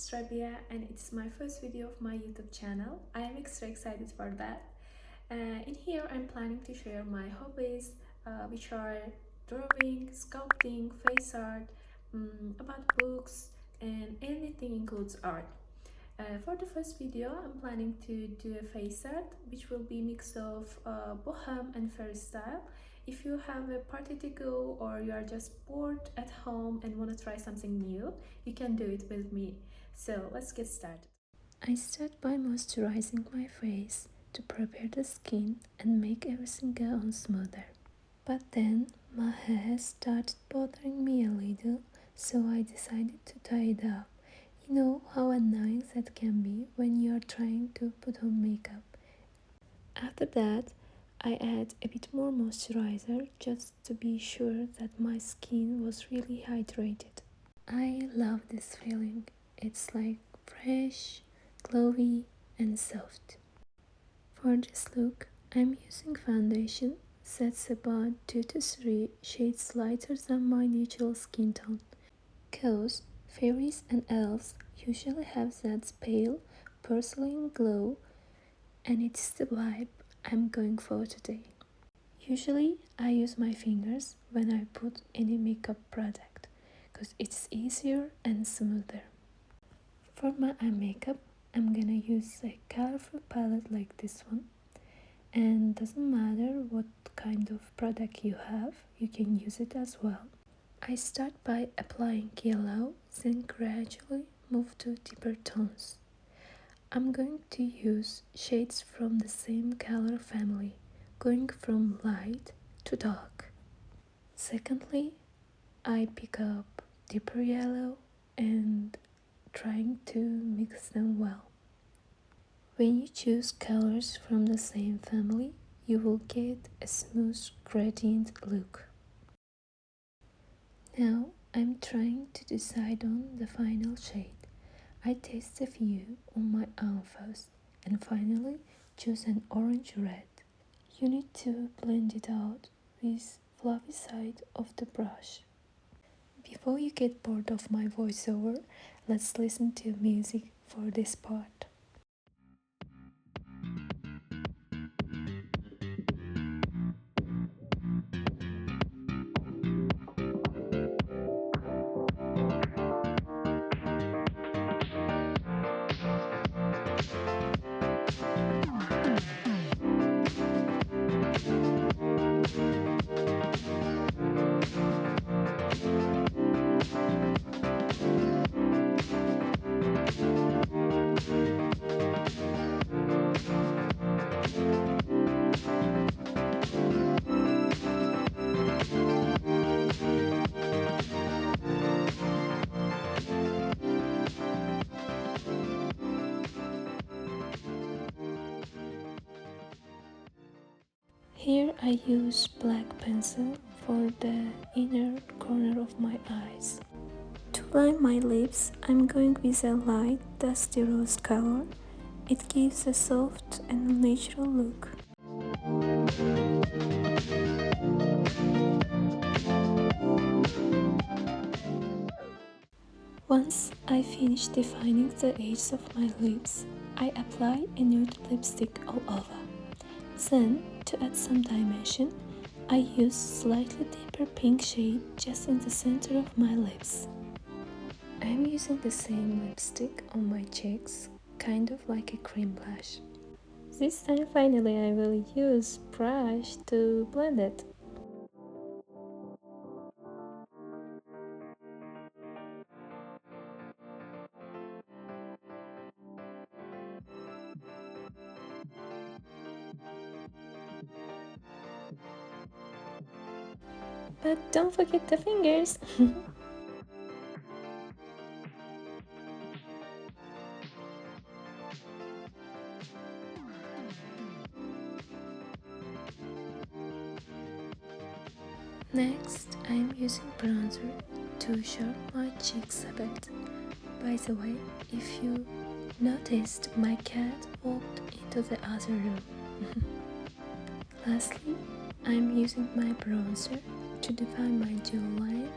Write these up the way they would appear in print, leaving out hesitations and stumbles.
is Rabia and it's my first video of my YouTube channel. I am extra excited for that. In here I'm planning to share my hobbies, which are drawing, sculpting, face art, about books, and anything includes art. For the first video, I'm planning to do a face art, which will be a mix of bohem and fairy style. If you have a party to go or you are just bored at home and want to try something new, you can do it with me. So let's get started. I start by moisturizing my face to prepare the skin and make everything go on smoother. But then my hair started bothering me a little, so I decided to tie it up. You know how annoying that can be when you are trying to put on makeup. After that, I add a bit more moisturizer just to be sure that my skin was really hydrated. I love this feeling. It's like fresh, glowy, and soft. For this look, I'm using foundation that's about 2 to 3 shades lighter than my natural skin tone. Cause fairies and elves usually have that pale porcelain glow, and it's the vibe I'm going for today. Usually I use my fingers when I put any makeup product because it's easier and smoother. For my eye makeup, I'm gonna use a colorful palette like this one, and doesn't matter what kind of product you have, you can use it as well. I start by applying yellow, then gradually move to deeper tones. I'm going to use shades from the same color family, going from light to dark. Secondly, I pick up deeper yellow and trying to mix them well. When you choose colors from the same family, you will get a smooth gradient look. Now I'm trying to decide on the final shade. I test a few on my arm first and finally choose an orange red. You need to blend it out with fluffy side of the brush. Before you get bored of my voiceover, let's listen to music for this part. Here I use black pencil for the inner corner of my eyes. To line my lips, I'm going with a light dusty rose color. It gives a soft and natural look. Once I finish defining the edges of my lips, I apply a nude lipstick all over. Then, to add some dimension, I use slightly deeper pink shade just in the center of my lips. I'm using the same lipstick on my cheeks, kind of like a cream blush. This time finally I will use brush to blend it. But don't forget the fingers! Next, I'm using bronzer to sharpen my cheeks a bit. By the way, if you noticed, my cat walked into the other room. Lastly, I'm using my bronzer to define my jawline,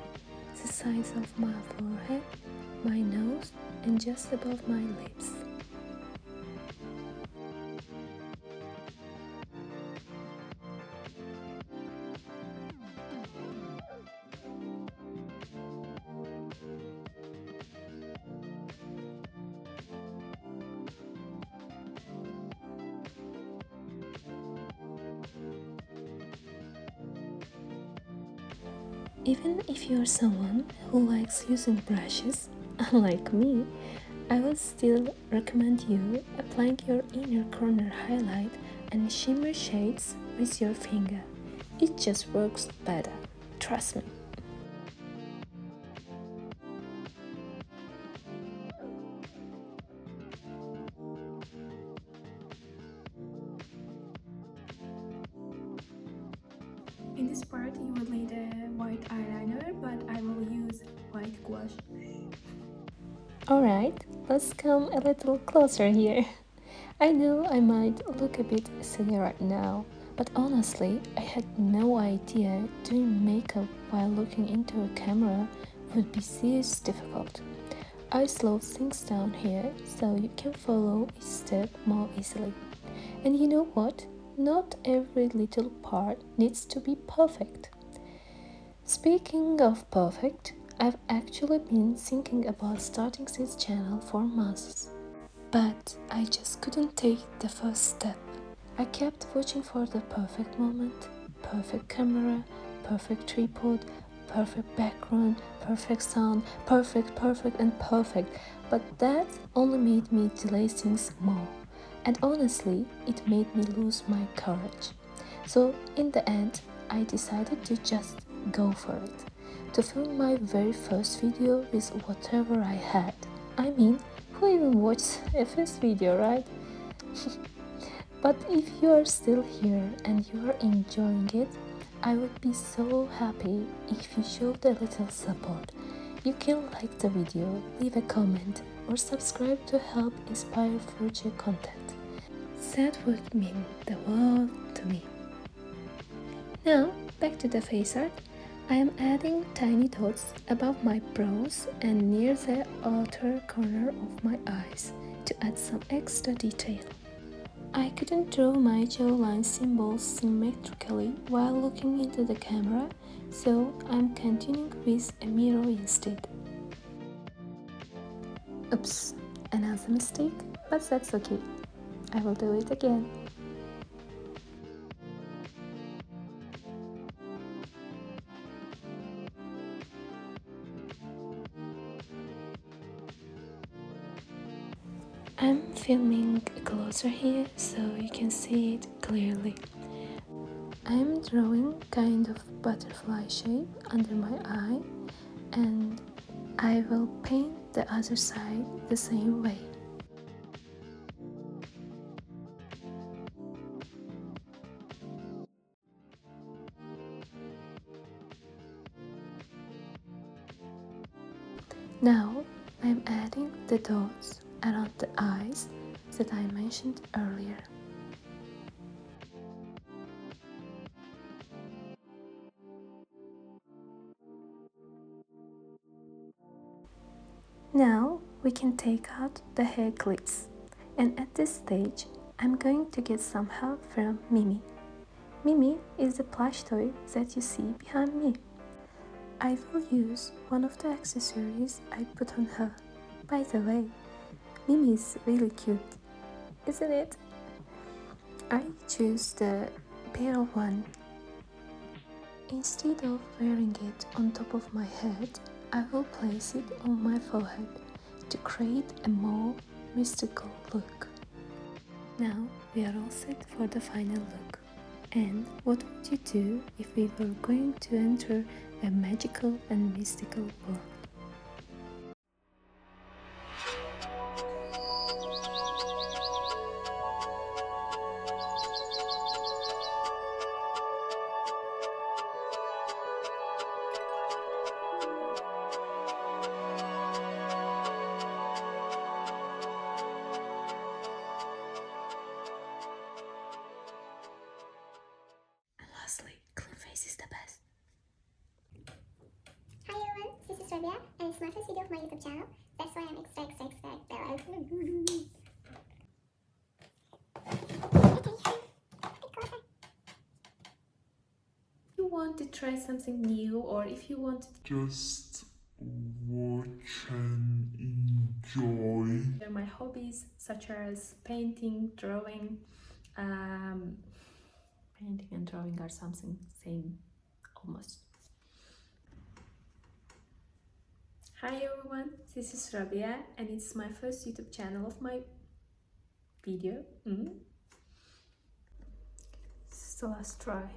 the sides of my forehead, my nose, and just above my lips. Even if you're someone who likes using brushes, unlike me, I would still recommend you applying your inner corner highlight and shimmer shades with your finger. It just works better, trust me. In this part, you will need a white eyeliner, but I will use white gouache. Alright, let's come a little closer here. I know I might look a bit silly right now, but honestly, I had no idea doing makeup while looking into a camera would be seriously difficult. I slow things down here so you can follow each step more easily. And you know what? Not every little part needs to be perfect. Speaking of perfect, I've actually been thinking about starting this channel for months. But I just couldn't take the first step. I kept watching for the perfect moment, perfect camera, perfect tripod, perfect background, perfect sound, perfect, and perfect. But that only made me delay things more. And honestly, it made me lose my courage. So in the end, I decided to just go for it. To film my very first video with whatever I had. I mean, who even watched a first video, right? But if you are still here and you are enjoying it, I would be so happy if you showed a little support. You can like the video, leave a comment, or subscribe to help inspire future content. That would mean the world to me. Now, back to the face art. I am adding tiny dots above my brows and near the outer corner of my eyes to add some extra detail. I couldn't draw my jawline symbols symmetrically while looking into the camera, so I'm continuing with a mirror instead. Oops, another mistake, but that's okay. I will do it again. I'm filming closer here so you can see it clearly. I'm drawing kind of butterfly shape under my eye and I will paint the other side the same way. Now I'm adding the dots around the eyes that I mentioned earlier. Now we can take out the hair clips, and at this stage I'm going to get some help from Mimi. Mimi is the plush toy that you see behind me. I will use one of the accessories I put on her. By the way, Mimi is really cute, isn't it? I choose the pale one. Instead of wearing it on top of my head, I will place it on my forehead to create a more mystical look. Now we are all set for the final look. And what would you do if we were going to enter a magical and mystical world? And lastly, clean face is the best. Hi everyone, this is Rabia and it's my first video of my YouTube channel. That's why I'm extra excited. If you want to try something new, or if you want to just watch and enjoy share my hobbies such as painting, drawing, painting and drawing are something same almost. Hi everyone, this is Rabia and it's my first YouTube channel of my video. So let's try.